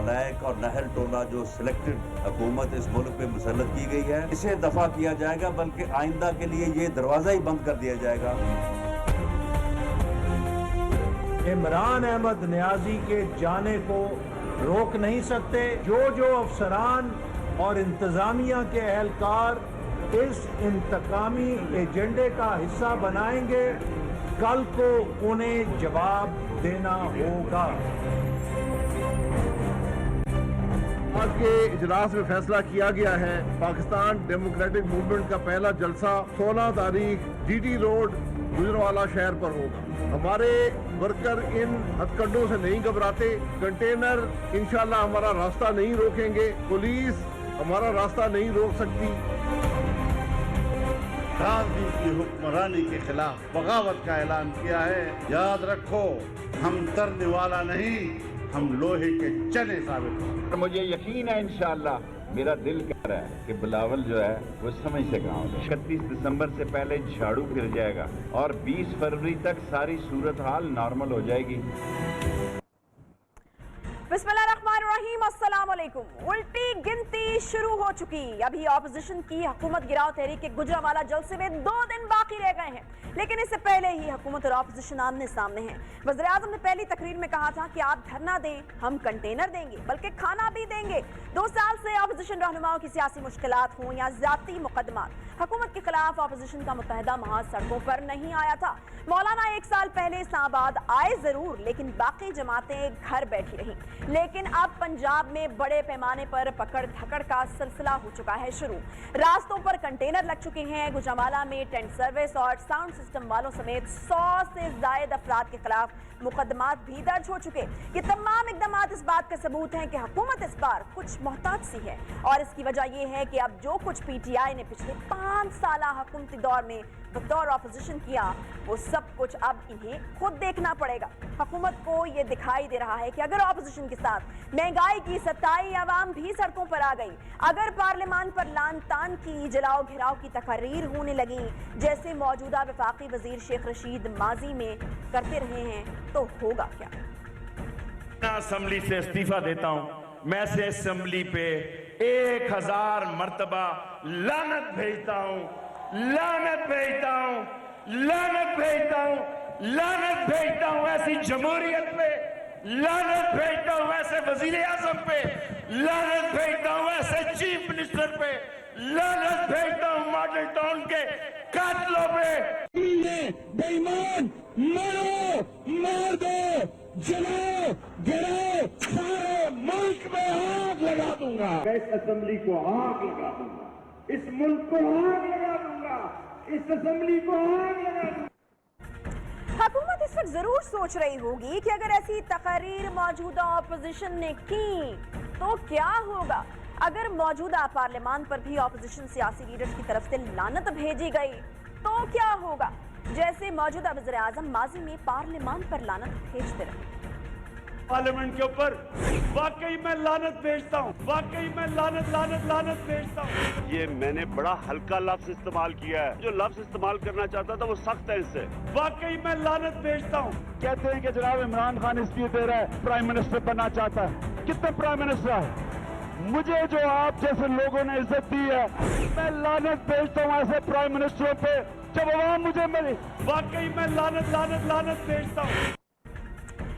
नालायक और नहल टोला जो सिलेक्टेड हुकूमत इस मुल्क पे मुसल्लत की गई है, इसे दफा किया जाएगा, बल्कि आइंदा के लिए ये दरवाजा ही बंद कर दिया जाएगा। इमरान अहमद नियाजी के जाने को रोक नहीं सकते। जो अफसरान और इंतजामिया के एहलकार इस इंतकामी एजेंडे का हिस्सा बनाएंगे, कल को उन्हें जवाब देना होगा। आज के इजलास में फैसला किया गया है, पाकिस्तान डेमोक्रेटिक मूवमेंट का पहला जलसा 16 तारीख जीटी रोड गुजरांवाला शहर पर होगा। हमारे वर्कर इन हथकंडों से नहीं घबराते। कंटेनर इंशाल्लाह हमारा रास्ता नहीं रोकेंगे, पुलिस हमारा रास्ता नहीं रोक सकती। राजनीति की हुक्मरानी के खिलाफ बगावत का ऐलान किया है। याद रखो, हम तरने वाला नहीं, हम लोहे के चने साबित होंगे। मुझे यकीन है इंशाअल्लाह, मेरा दिल कह रहा है कि बिलावल जो है वो समझ से काम है। 31 दिसंबर से पहले झाड़ू फिर जाएगा और 20 फरवरी तक सारी सूरत हाल नॉर्मल हो जाएगी। बिस्मिल्लाहिर्रहमानिर्रहीम, अस्सलाम वालेकुम। उल्टी गिनती शुरू हो चुकी। अभी ऑपोजिशन की हुकूमत गिराओ तहरीक के गुजरांवाला जलसे में 2 दिन बाकी रह गए हैं, लेकिन इससे पहले ही हुकूमत और ऑपोजिशन आमने सामने हैं। वज़ीर आज़म ने पहली तकरीर में कहा था कि आप धरना दें, हम कंटेनर देंगे, बल्कि खाना भी देंगे। 2 साल से ऑपोजिशन रहनुमाओं की सियासी मुश्किलात हों या ज़ाती मुकदमात, हुकूमत के खिलाफ ऑपोजिशन का मुत्तहदा महाज सड़कों पर नहीं आया था। मौलाना 1 साल पहले इस्लामाबाद आए जरूर, लेकिन बाकी जमातें घर बैठी रहीं। लेकिन अब पंजाब में बड़े पैमाने पर पकड़ धकड़ का सिलसिला हो चुका है शुरू। रास्तों पर कंटेनर लग चुके हैं। गुजरांवाला में टेंट सर्विस और साउंड सिस्टम वालों समेत 100 से ज्यादा अफराद के खिलाफ मुकदमात भी दर्ज हो चुके। ये तमाम इकदाम इस बात का सबूत हैं कि हुकूमत इस बार कुछ मोहताज सी है, और इसकी वजह यह है कि अब जो कुछ पीटीआई ने पिछले 5 साल हुकूमती दौर में बतौर ऑपोजिशन किया, वो सब कुछ अब इन्हें खुद देखना पड़ेगा। हुकूमत को ये दिखाई दे रहा है कि अगर ऑपोजिशन के साथ महंगाई की सताई आवाम भी सड़कों पर आ गई, अगर पार्लियामान पर लान तान की जलाओ घिराव की तकरीर होने लगी जैसे मौजूदा वफाकी वजीर शेख रशीद माजी में करते रहे हैं, तो होगा क्या? असेंबली से इस्तीफा देता हूं। मैं से असेंबली पे 1000 मर्तबा लानत भेजता हूं, लानत भेजता हूं, लानत भेजता हूं, लानत भेजता हूं ऐसी जमहूरियत पे, लानत भेजता हूं ऐसे वजीर आजम पे, लानत भेजता हूं ऐसे चीफ मिनिस्टर पे, लानत भेजता हूं मॉडल टाउन के कातलों पे। बेईमान मारो, मार दो, जलाओ, गिराओ, सारे मुल्क में आग लगा दूंगा। मैं इस असेंबली को आग लगा दूंगा, इस मुल्क को आग लगा दूंगा, इस असेंबली को आग लगा दूंगा। हुकूमत इस वक्त जरूर सोच रही होगी कि अगर ऐसी तकरीर मौजूदा ऑपोजिशन ने की तो क्या होगा। अगर मौजूदा पार्लियामान पर भी ऑपोजिशन सियासी लीडर्स की तरफ से लानत भेजी गई तो क्या होगा, जैसे मौजूदा वज़ीर आज़म माजी में पार्लियामान पर लानत भेजते रहे। पार्लियामेंट के ऊपर वाकई मैं लानत भेजता हूँ, वाकई मैं लानत लानत लानत भेजता हूँ। ये मैंने बड़ा हल्का लफ्ज इस्तेमाल किया है, जो लफ्ज इस्तेमाल करना चाहता था वो सख्त है इससे। वाकई मैं लानत भेजता हूँ। कहते हैं कि जनाब इमरान खान इस्तीफे दे रहा है, प्राइम मिनिस्टर बनना चाहता है। कितने प्राइम मिनिस्टर है? मुझे जो आप जैसे लोगों ने इज्जत दी है, मैं लानत भेजता हूँ ऐसे प्राइम मिनिस्टरों पे जब अवाम मुझे मिली। वाकई मैं लानत लानत लानत भेजता हूँ।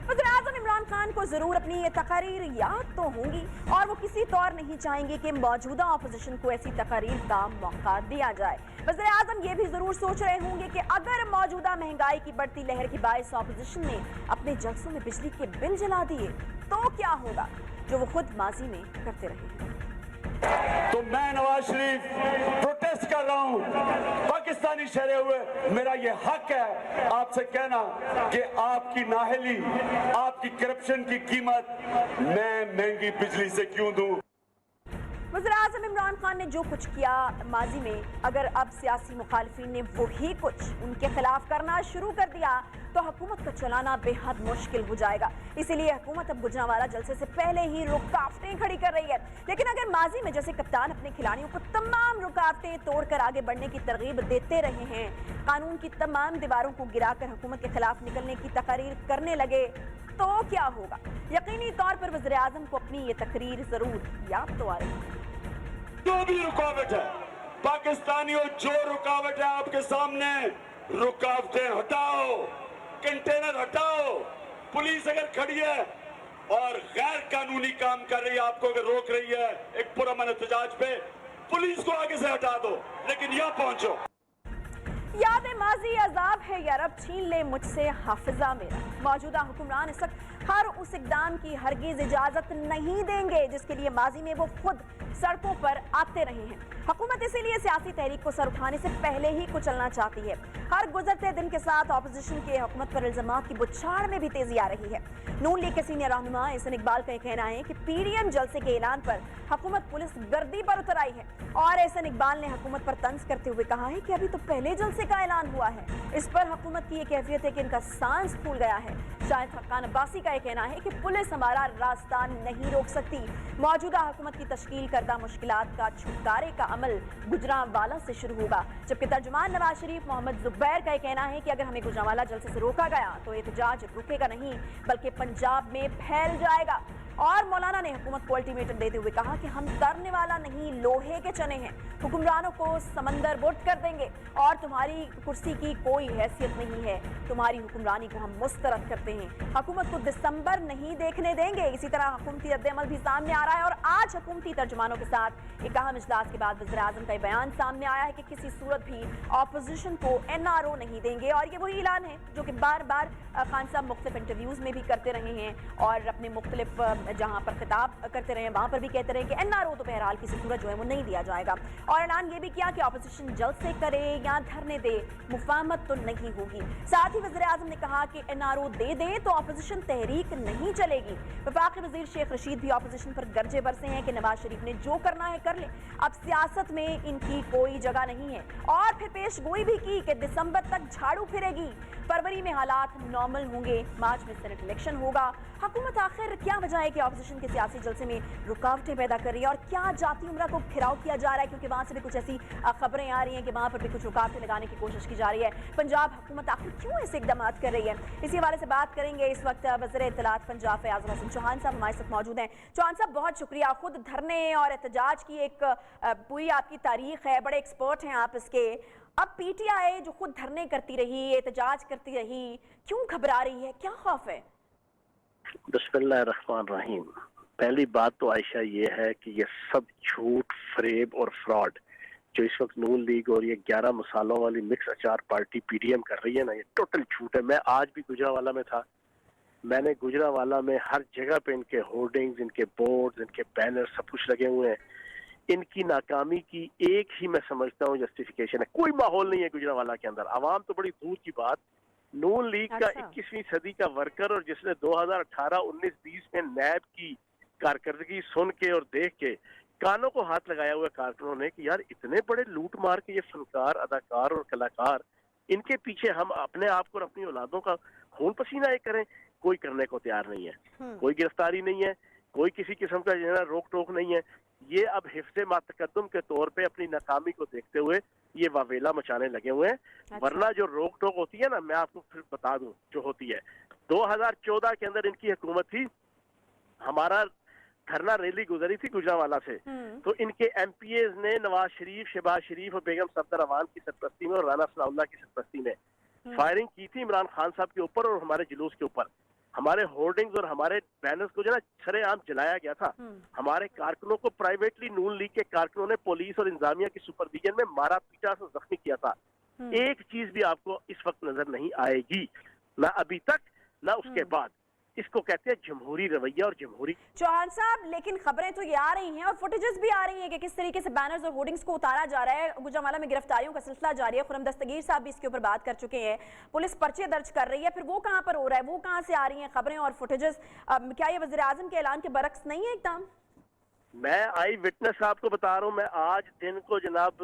वज़ीर आज़म इमरान खान को जरूर अपनी ये तकरीर याद तो होंगी, और वो किसी तौर नहीं चाहेंगे कि मौजूदा ऑपोजिशन को ऐसी तकरीर का मौका दिया जाए। वज़ीर आज़म ये भी जरूर सोच रहे होंगे कि अगर मौजूदा महंगाई की बढ़ती लहर के बायस ऑपोजिशन ने अपने जलसों में बिजली के बिल जला दिए तो क्या होगा, जो वो खुद माजी में करते रहे हैं। तो मैं नवाज शरीफ प्रोटेस्ट कर रहा हूँ, पाकिस्तानी शहरे हुए, मेरा ये हक है आपसे कहना कि आपकी नाहली, आपकी करप्शन की कीमत मैं महंगी बिजली से क्यों दूं। वज़ीर आज़म इमरान खान ने जो कुछ किया माजी में, अगर अब सियासी मुखालिफिन ने वही कुछ उनके खिलाफ करना शुरू कर दिया तो हुकूमत का चलाना बेहद मुश्किल हो जाएगा। इसीलिए हुकूमत अब गुजरांवाला जलसे से पहले ही रुकावटें खड़ी कर रही है। लेकिन अगर माजी में जैसे कप्तान अपने खिलाड़ियों को तमाम रुकावटें तोड़कर आगे बढ़ने की तरगीब देते रहे हैं, कानून की तमाम दीवारों को गिराकर हुकूमत के खिलाफ निकलने की तकरीर करने लगे, तो क्या होगा? यकीनी तौर पर वज़ीर-ए-आज़म को अपनी ये तकरीर जरूर याद तो आ रही है। जो भी रुकावट है पाकिस्तानियों, जो रुकावट है आपके सामने, रुकावटें हटाओ, कंटेनर हटाओ। पुलिस अगर खड़ी है और गैर कानूनी काम कर रही है, आपको अगर रोक रही है एक पुरअमन एहतजाज पे, पुलिस को आगे से हटा दो, लेकिन यहाँ पहुंचो। याद माजी अजाब है या रब छीन ले मुझसे हाफिजा मेरा। मौजूदा हुक्मरान इस वक्त हर उस इकदाम की हरगिज इजाजत नहीं देंगे जिसके लिए माजी में वो खुद सड़कों पर आते रहे हैं। हुकूमत इसीलिए सियासी तहरीक को सर उठाने से पहले ही कुचलना चाहती है। हर गुजरते दिन के साथ ऑपोजिशन के हुकूमत पर इल्जामात की बुछाड़ में भी तेजी आ रही है। नून लीग के सीनियर रहनुमा एहसन इकबाल का कहना है कि पीडीएम जलसे के ऐलान पर हुकूमत पुलिस गर्दी पर उतर आई है और एहसन इकबाल ने हुकूमत पर तंज करते हुए कहा है कि अभी तो पहले जलसे का ऐलान हुआ है। इस पर हुकूमत की ये कैफियत है कि इनका सांस फूल गया है। शाहिद हक्कान अब्बासी का यह कहना है कि पुलिस हमारा रास्ता नहीं रोक सकती। मौजूदा हुकूमत की तश्कील करदा मुश्किलात का छुटकारे का अमल गुजरांवाला से शुरू होगा, जबकि तर्जुमान नवाज शरीफ मोहम्मद जुबैर का यह कहना है कि अगर हमें गुजरांवाला जलसे से रोका गया तो एहतजाज रुकेगा नहीं बल्कि पंजाब में फैल जाएगा। और मौलाना ने हुकूमत को अल्टीमेटम देते हुए कहा कि हम तरने वाला नहीं लोहे के चने हैं, हुक्मरानों को समंदर बुट कर देंगे और तुम्हारी कुर्सी की कोई हैसियत नहीं है, तुम्हारी हुक्मरानी को हम मुस्तरद करते हैं, हुकूमत को दिसंबर नहीं देखने देंगे। इसी तरह हुकूमती रद्द-ए-अमल भी सामने आ रहा है और आज हुकूमती तर्जुमानों के साथ एक अहम इजलास के बाद वज़ीर-ए-आज़म का बयान सामने आया है कि किसी सूरत भी ऑपोजिशन को एनआरओ नहीं देंगे। और ये वही ऐलान है जो कि बार बार खान साहब मुख्तलिफ इंटरव्यूज़ में भी करते रहे हैं और अपने मुख्तलिफ जहाँ पर खिताब करते रहे वहाँ पर भी कहते रहे कि एनआरओ तो बहरहाल किसी सूरत जो है वो नहीं दिया जाएगा। और ऐलान ये भी किया कि ऑपोजिशन जलसे करे या धरने दे, मुफाहमत तो नहीं होगी। साथ ही वज़ीर-ए-आज़म ने कहा कि एनआरओ दे दे तो ऑपोजिशन तहरीक नहीं चलेगी। वफाकी वज़ीर शेख रशीद भी ऑपोजिशन पर गरजे बरसे हैं कि नवाज शरीफ ने जो करना है कर ले, अब सियासत में इनकी कोई जगह नहीं है। और फिर पेश गोई भी की कि दिसंबर तक झाड़ू फिरेगी, फरवरी में हालात नॉर्मल होंगे, मार्च में सेनेट इलेक्शन होगा। हुकूमत आखिर क्या वजह है कि ऑपोजिशन के सियासी जलसे में रुकावटें पैदा कर रही है और क्या जाती उम्रा को घिराव किया जा रहा है, क्योंकि वहाँ से भी कुछ ऐसी खबरें आ रही हैं कि वहाँ पर भी कुछ रुकावटें लगाने की कोशिश की जा रही है। पंजाब हुकूमत आखिर क्यों ऐसे इकदाम कर रही है, इसी हवाले से बात करेंगे। इस वक्त वज़ीर इत्तलात पंजाब फयाज़ुल हसन चौहान साहब हमारे साथ मौजूद हैं। चौहान साहब बहुत शुक्रिया, खुद धरने और एहतजाज की एक पूरी आपकी तारीख है, बड़े एक्सपर्ट हैं आप इसके। अब पीटीआई जो खुद धरने करती रही, एहतजाज करती रही, क्यों घबरा रही है, क्या खौफ है? बिस्मिल्लाहिर्रहमानिर्रहीम। पहली बात तो आयशा ये है कि ये सब झूठ, फरेब और फ्रॉड जो इस वक्त नून लीग और ये 11 मसालों वाली मिक्स अचार पार्टी पीडीएम कर रही है ना, ये टोटल झूठ है। मैं आज भी गुजरांवाला में था, मैंने गुजरांवाला में हर जगह पे इनके होर्डिंग्स, इनके बोर्ड्स, इनके बैनर सब कुछ लगे हुए हैं। इनकी नाकामी की एक ही मैं समझता हूँ जस्टिफिकेशन है, कोई माहौल नहीं है गुजरांवाला के अंदर। आवाम तो बड़ी दूर की बात, नून लीग का 21वीं सदी का वर्कर और जिसने 2018, 19, 20 में नैब की कारकर्दगी सुन के और देख के कानों को हाथ लगाया हुआ कारकुनों ने कि यार इतने बड़े लूट मार के ये फनकार, अदाकार और कलाकार, इनके पीछे हम अपने आप को और अपनी औलादों का खून पसीना एक करें, कोई करने को तैयार नहीं है। कोई गिरफ्तारी नहीं है, कोई किसी किस्म का जो है रोक टोक नहीं है। ये अब हिफ्ज़े मातकद्दुम के तौर पे अपनी नाकामी को देखते हुए ये वावेला मचाने लगे हुए हैं। वरना जो रोक टोक होती है ना, मैं आपको फिर बता दूं जो होती है। 2014 के अंदर इनकी हुकूमत थी, हमारा धरना रैली गुजरी थी गुजरांवाला से, तो इनके एमपीएज ने नवाज शरीफ, शहबाज शरीफ और बेगम सफदर अवान की सरपरस्ती में और राना सनाउल्लाह की सरपरस्ती में फायरिंग की थी इमरान खान साहब के ऊपर और हमारे जुलूस के ऊपर। हमारे होर्डिंग्स और हमारे बैनर्स को जो ना सरेआम जलाया गया था। हमारे कारकुनों को प्राइवेटली नून लीग के कारकुनों ने पुलिस और इंतजामिया की सुपरविजन में मारा पीटा से जख्मी किया था। एक चीज भी आपको इस वक्त नजर नहीं आएगी, ना अभी तक ना उसके बाद। इसको कहते हैं जमहूरी रवैया और जमहूरी। चौहान साहब, लेकिन खबरें तो ये आ रही हैं और फुटेजेस भी आ रही हैं कि किस तरीके से बैनर्स और होर्डिंग्स को उतारा जा रहा है। गुजरांवाला में गिरफ्तारियों का सिलसिला जारी है, खुर्रम दस्तगीर साहब भी इसके ऊपर बात कर चुके हैं, पुलिस पर्चे दर्ज कर रही है। फिर वो कहाँ पर हो रहा है, वो कहाँ से आ रही हैं खबरें और फुटेजेस? क्या ये वज़ीर-ए-आज़म के ऐलान के बरक्स नहीं है एकदम? मैं आई विटनेस आपको बता रहा हूँ, मैं आज दिन को जनाब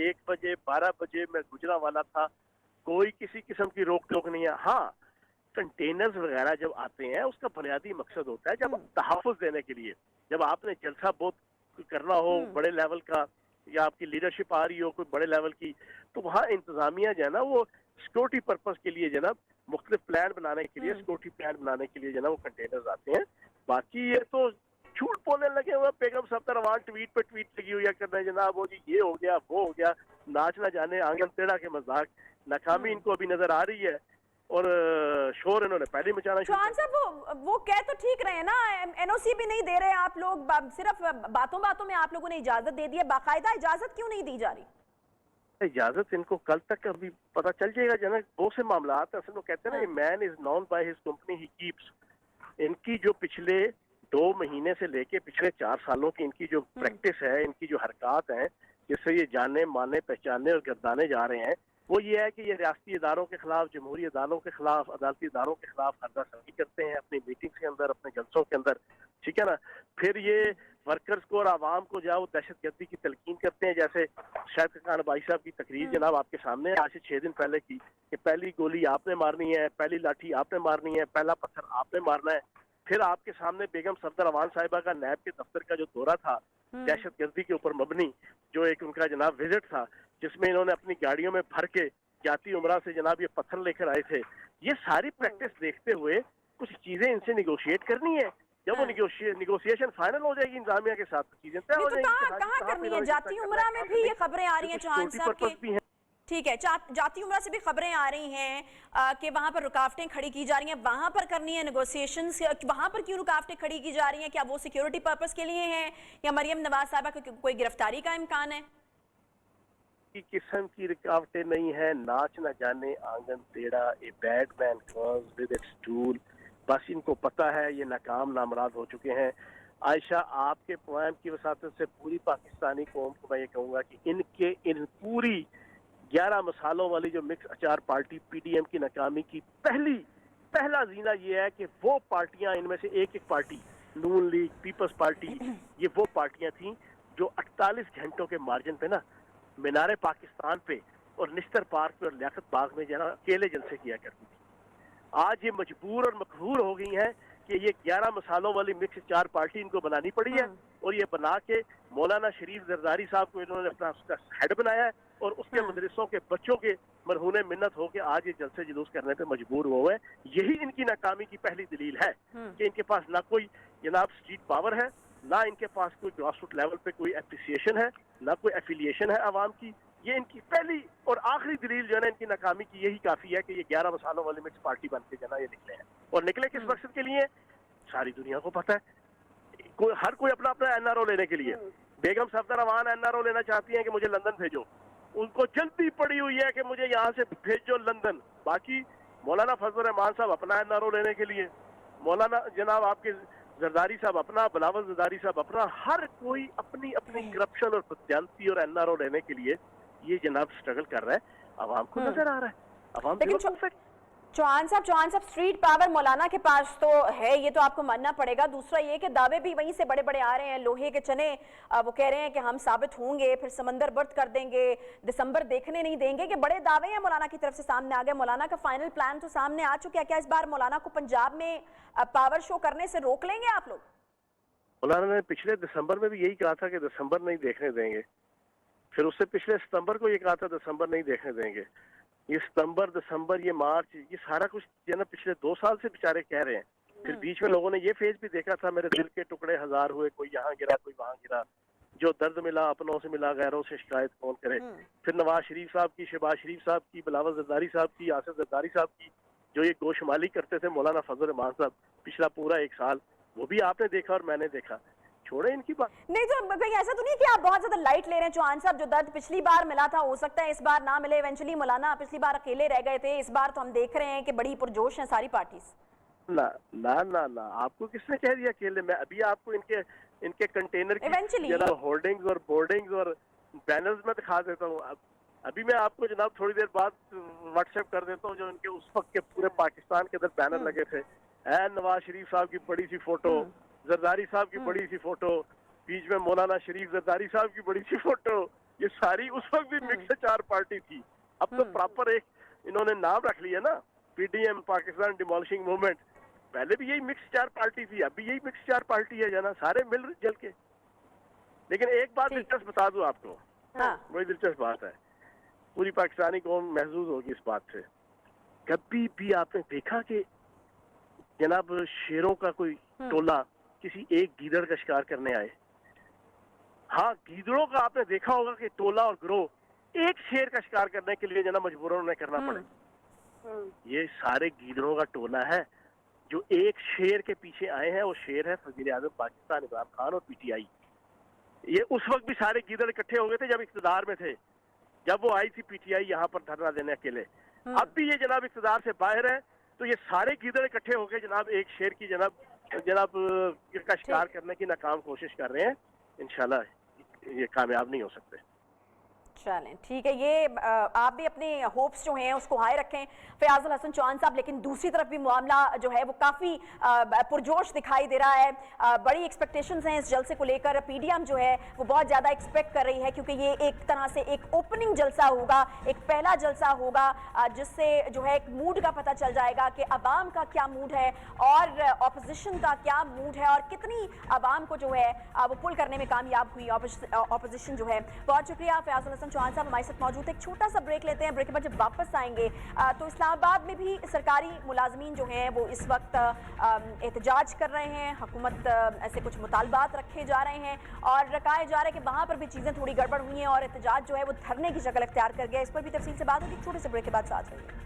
1 बजे 12 बजे मैं गुजरांवाला था, कोई किसी किस्म की रोक टोक नहीं है। हाँ, कंटेनर्स वगैरह जब आते हैं उसका बुनियादी मकसद होता है जब तहफ़्फ़ुज़ देने के लिए, जब आपने जलसा बहुत करना हो बड़े लेवल का या आपकी लीडरशिप आ रही हो कोई बड़े लेवल की, तो वहाँ इंतजामिया जो है ना वो सिक्योरिटी पर्पस के लिए जनाब मुख्तलिफ प्लान बनाने के लिए, सिक्योरिटी प्लान बनाने के लिए जनाब वो कंटेनर्स आते हैं। बाकी ये तो झूठ बोलने लगे हुए बेगम सफ्दर अवान ट्वीट पे ट्वीट लगी हुई है करना जनाब, वो जी ये हो गया वो हो गया, नाच ना जाने आंगन टेढ़ा के मजाक। नाकामी इनको अभी नजर आ रही है और शोर इन्होंने पहले मचाना शुरू चौहान साहब वो कह तो ठीक रहे हैं ना, एनओसी भी नहीं दे रहे आप लोग, सिर्फ बातों बातों में आप लोगों ने इजाजत दे दी है, बाकायदा इजाजत क्यों नहीं दी जा रही? इजाजत इनको कल तक अभी पता चल जाएगा जना, बहुत से मामला असल में कहते हैं ना, man is known by his company he keeps. इनकी जो पिछले 2 महीने से लेके पिछले 4 सालों की इनकी जो प्रैक्टिस है, इनकी जो हरकत हैं जिससे ये जाने माने पहचाने और गर्दाने जा रहे हैं, वो ये है कि ये रियासती इदारों के खिलाफ, जमहूरी इदारों के खिलाफ, अदालती इदारों के खिलाफ हरदासगी करते हैं अपनी मीटिंग्स के अंदर, अपने जलसों के अंदर, ठीक है ना। फिर ये वर्कर्स को और आवाम को जो है वो दहशत गर्दी की तलकीन करते हैं, जैसे शाहिद खान भाई साहब की तकरीर जनाब आपके सामने आज से 6 दिन पहले की, कि पहली गोली आपने मारनी है, पहली लाठी आपने मारनी है, पहला पत्थर आपने मारना है। फिर आपके सामने बेगम सफदर अवान साहिबा का नैब के दफ्तर का जो दौरा था दहशत गर्दी के ऊपर मबनी, जो एक उनका जनाब विजिट था, जिसमें इन्होंने अपनी गाड़ियों में भर के जाती उमरा से जनाब ये पत्थर लेकर आए थे। ये सारी प्रैक्टिस देखते हुए कुछ चीजें इनसे निगोशिएट करनी है, जब वो निगोशिएशन फाइनल हो जाएगी इंतजामिया के साथ चीजें तय हो जाएंगी। कहाँ करनी है? जाती उमरा में भी ये खबरें आ रही हैं चौहान साहब की, ठीक है, जाती उमरा से भी खबरें आ रही हैं कि वहां पर रुकावटें खड़ी की जा रही हैं, वहां पर करनी है नेगोशिएशंस, वहां पर क्यों रुकावटें खड़ी की जा रही हैं? क्या वो सिक्योरिटी पर्पस के लिए हैं या मरियम नवाज साहिबा को कोई गिरफ्तारी का इम्कान है? किस्म की रुकावटें नहीं है, नाच न जाने आंगन टेढ़ा, a bad man comes with its tool. बस इनको पता है ये नाकाम नामराद हो चुके हैं। आयशा, आपके पोएम की वसातत से पूरी पाकिस्तानी कौम को मैं ये कहूँगा कि इन पूरी 11 मसालों वाली जो मिक्स अचार पार्टी पीडीएम की नाकामी की पहला जीना ये है कि वो पार्टियां, इनमें से एक पार्टी नून लीग, पीपल्स पार्टी, ये वो पार्टियां थी जो 48 घंटों के मार्जिन पे ना मीनारे पाकिस्तान पे और निश्तर पार्क पे और लियाकत बाग में जना अकेले जलसे किया करती थी। आज ये मजबूर और मकहूर हो गई हैं कि ये 11 मसालों वाली मिक्स 4 पार्टी इनको बनानी पड़ी है, और ये बना के मौलाना शरीफ जरदारी साहब को इन्होंने अपना उसका हेड बनाया है, और उसके मदरसों के बच्चों के मरहूने मिन्नत हो के आज ये जलसे जुलूस करने पे मजबूर हुए हैं। यही इनकी नाकामी की पहली दलील है कि इनके पास ना कोई जनाब स्ट्रीट पावर है, ना इनके पास कोई ग्रास रूट लेवल पे कोई एप्रिसिएशन है, ना कोई एफिलिएशन है आवाम की। ये इनकी पहली और आखिरी दलील जो है ना इनकी नाकामी की यही काफी है कि ये 11 मसालों वाली मिक्स पार्टी बन के जना ये निकले हैं। और निकले किस मकसद के लिए? सारी दुनिया को पता है, हर कोई अपना अपना एनआरओ लेने के लिए। बेगम सफदर अवान एनआरओ लेना चाहती हैं कि मुझे लंदन भेजो, उनको जल्दी पड़ी हुई है कि मुझे यहाँ से भेजो लंदन। बाकी मौलाना फजल रहमान साहब अपना एनआरओ लेने के लिए, मौलाना जनाब आपके जरदारी साहब अपना, बिलावल जरदारी साहब अपना, हर कोई अपनी अपनी करप्शन और बदयांती और एनआरओ लेने के लिए ये जनाब स्ट्रगल कर रहा है। आवाम को नजर आ रहा है, आवाम चौहान साहब स्ट्रीट पावर मौलाना के पास तो है, ये तो आपको मानना पड़ेगा। दूसरा ये कि दावे भी वहीं से बड़े बड़े आ रहे हैं, लोहे के चने, वो कह रहे हैं कि हम साबित होंगे, फिर समंदर बर्थ कर देंगे, दिसंबर देखने नहीं देंगे, कि बड़े दावे हैं मौलाना की तरफ से सामने आ गए। मौलाना का फाइनल प्लान तो सामने आ चुका है, क्या इस बार मौलाना को पंजाब में पावर शो करने से रोक लेंगे आप लोग? मौलाना ने पिछले दिसंबर में भी यही कहा था कि दिसंबर नहीं देखने देंगे, फिर उससे पिछले सितंबर को ये कहा था दिसंबर नहीं देखने देंगे। ये सितंबर, दिसंबर, ये मार्च, ये सारा कुछ जो ना पिछले 2 साल से बेचारे कह रहे हैं। फिर बीच में लोगों ने ये फेज भी देखा था, मेरे दिल के टुकड़े 1000 हुए, कोई यहाँ गिरा कोई वहां गिरा, जो दर्द मिला अपनों से मिला, गैरों से शिकायत कौन करे। फिर नवाज शरीफ साहब की, शहबाज शरीफ साहब की, बिलावल जरदारी साहब की, आसिफ जरदारी साहब की, जो ये गोशमाली करते थे मौलाना फजल रहमान साहब पिछला पूरा 1 साल, वो भी आपने देखा और मैंने देखा। छोड़े इनकी बात। नहीं तो कहीं ऐसा तो नहीं कि आप बहुत ज्यादा लाइट ले रहे हैं चौहान साहब? जो दर्द पिछली बार मिला था हो सकता है इस बार ना मिले। इवेंचुअली मौलाना पिछली बार अकेले रह गए थे, इस बार तो हम देख रहे हैं कि बड़ी पुरजोश हैं सारी पार्टीज। ना ना ना ना, आपको किसने कह दिया अकेले? मैं अभी आपको इनके कंटेनर की होर्डिंग्स और बोर्डिंग्स और बैनर्स में दिखा देता हूँ। अभी मैं आपको जनाब थोड़ी देर बाद व्हाट्सएप कर देता हूँ जो इनके उस वक्त के पूरे पाकिस्तान के अंदर बैनर लगे थे। नवाज शरीफ साहब की बड़ी सी फोटो, जरदारी साहब की बड़ी सी फोटो, बीच में मौलाना शरीफ जरदारी साहब की बड़ी सी फोटो, ये सारी उस वक्त भी मिक्स 4 पार्टी थी। अब तो प्रॉपर एक इन्होंने नाम रख लिया ना, पीडीएम, पाकिस्तान डिमोलिशिंग मूवमेंट। पहले भी यही मिक्स 4 पार्टी थी, अभी यही मिक्स 4 पार्टी है जना, सारे मिल जल के। लेकिन एक बात दिलचस्प बता दूं आपको, बड़ी दिलचस्प बात है। पूरी पाकिस्तानी कौम महसूस होगी इस बात से। कभी भी आपने देखा कि जनाब शेरों का कोई टोला किसी एक गीदड़ का शिकार करने आए? हाँ, गीदड़ों का आपने देखा होगा कि टोला और ग्रोह एक शेर का शिकार करने के लिए जनाब मजबूरन उन्हें करना पड़े। ये सारे गीदड़ों का टोला है जो एक शेर के पीछे आए हैं। वो शेर है वज़ीर आज़म पाकिस्तान इमरान खान और पीटीआई। ये उस वक्त भी सारे गीदड़ इकट्ठे हो गए थे जब इक़्तिदार में थे, जब वो आई थी पीटीआई यहाँ पर धरना देने अकेले। अब भी ये जनाब इक़्तिदार से बाहर है, तो ये सारे गीदड़ इकट्ठे होकर जनाब एक शेर की जनाब का शिकार करने की नाकाम कोशिश कर रहे हैं। इंशाल्लाह ये कामयाब नहीं हो सकते। चलें, ठीक है। ये आप भी अपने होप्स जो हैं उसको हाई रखें फयाजुल हसन चौहान साहब, लेकिन दूसरी तरफ भी मामला जो है वो काफ़ी पुरजोश दिखाई दे रहा है। बड़ी एक्सपेक्टेशंस हैं इस जलसे को लेकर। पीडीएम जो है वो बहुत ज़्यादा एक्सपेक्ट कर रही है, क्योंकि ये एक तरह से एक ओपनिंग जलसा होगा, एक पहला जलसा होगा जिससे जो है एक मूड का पता चल जाएगा कि अवाम का क्या मूड है और अपोजिशन का क्या मूड है और कितनी अवाम को जो है वो पुल करने में कामयाब हुई अपोजिशन जो है। बहुत शुक्रिया फयाजुल हसन चौहान साहब हमारे साथ मौजूद। एक छोटा सा ब्रेक लेते हैं, ब्रेक के बाद जब वापस आएंगे तो इस्लामाबाद में भी सरकारी मुलाजमीन जो हैं वो इस वक्त एहतजाज कर रहे हैं। हुकूमत ऐसे कुछ मुतालबात रखे जा रहे हैं और कहा जा रहा है कि वहाँ पर भी चीज़ें थोड़ी गड़बड़ हुई हैं और एहतजाज जो है वो धरने की शक्ल अख्तियार कर गया। इस पर भी तफसील से बात होगी। छोटे से ब्रेक के बाद साथ रहिए।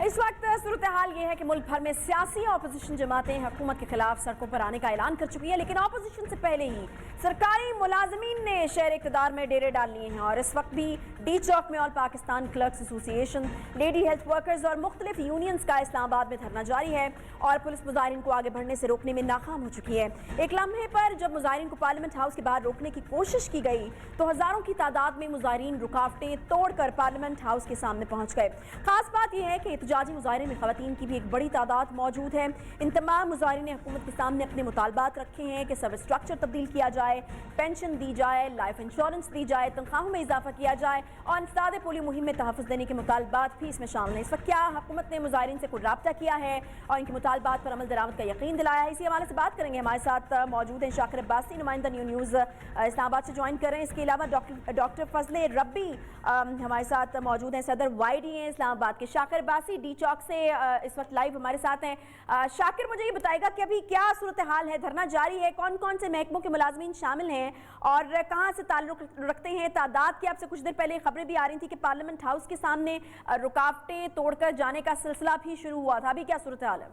इस वक्त सूरत हाल ये है कि मुल्क भर में सियासी अपोजिशन जमातें हुकूमत के खिलाफ सड़कों पर आने का ऐलान कर चुकी है, लेकिन अपोजिशन से पहले ही सरकारी मुलाजमीन ने शहर इक़्तिदार में डेरे डाल लिए हैं और इस वक्त भी डी चौक में all Pakistan clerks association, lady health workers और मुख्तलिफ यूनियंस का इस्लामाबाद में धरना जारी है और पुलिस मुजाहिरीन को आगे बढ़ने से रोकने में नाकाम हो चुकी है। एक लम्हे पर जब मुजाहिरीन को पार्लियामेंट हाउस के बाहर रोकने की कोशिश की गई तो हज़ारों की तादाद में मुजाहिरीन रुकावटें तोड़कर पार्लियामेंट हाउस के सामने पहुंच गए। खास बात यह है कि एहतजाजी मुजाहिरे में खवातीन की भी एक बड़ी तादाद मौजूद है। इन तमाम मुजाहिरीन ने हुकूमत के सामने अपने मुतालबात रखे हैं कि सब स्ट्रक्चर तब्दील किया जाए, पेंशन दी जाए, लाइफ इंश्योरेंस दी जाए, तनख्वाहों में इजाफा किया जाए और इंसदाद पोलियो मुहिम में तहफ़्फ़ुज़ देने के मुतालबात भी इसमें शामिल हैं। इस वक्त क्या हुकूमत ने मुजाहिरीन से कोई राब्ता किया है और इनके मुतालबात पर अमल दरामद का यकीन दिलाया है, इसी हवाले से बात करेंगे। हमारे साथ मौजूद हैं शाकिर अब्बासी, नुमाइंदा न्यूज़ इस्लामाबाद से ज्वाइन कर रहे हैं। इसके अलावा डॉक्टर फजले रब्बी हमारे साथ मौजूद हैं, सदर वाईडी हैं इस्लामाबाद के। शाकिर अब्बासी डी चौक से इस वक्त लाइव हमारे साथ हैं। शाकिर, मुझे ये बताएगा कि अभी क्या सूरत हाल है, धरना जारी है, कौन कौन से महकमों के मुलाजमीन शामिल हैं और कहाँ से ताल्लुक रखते हैं, तादाद की? आपसे कुछ देर पहले खबरें भी आ रही थी कि पार्लियामेंट हाउस के सामने रुकावटें तोड़कर जाने का सिलसिला भी शुरू हुआ था, अभी क्या सूरत हाल है?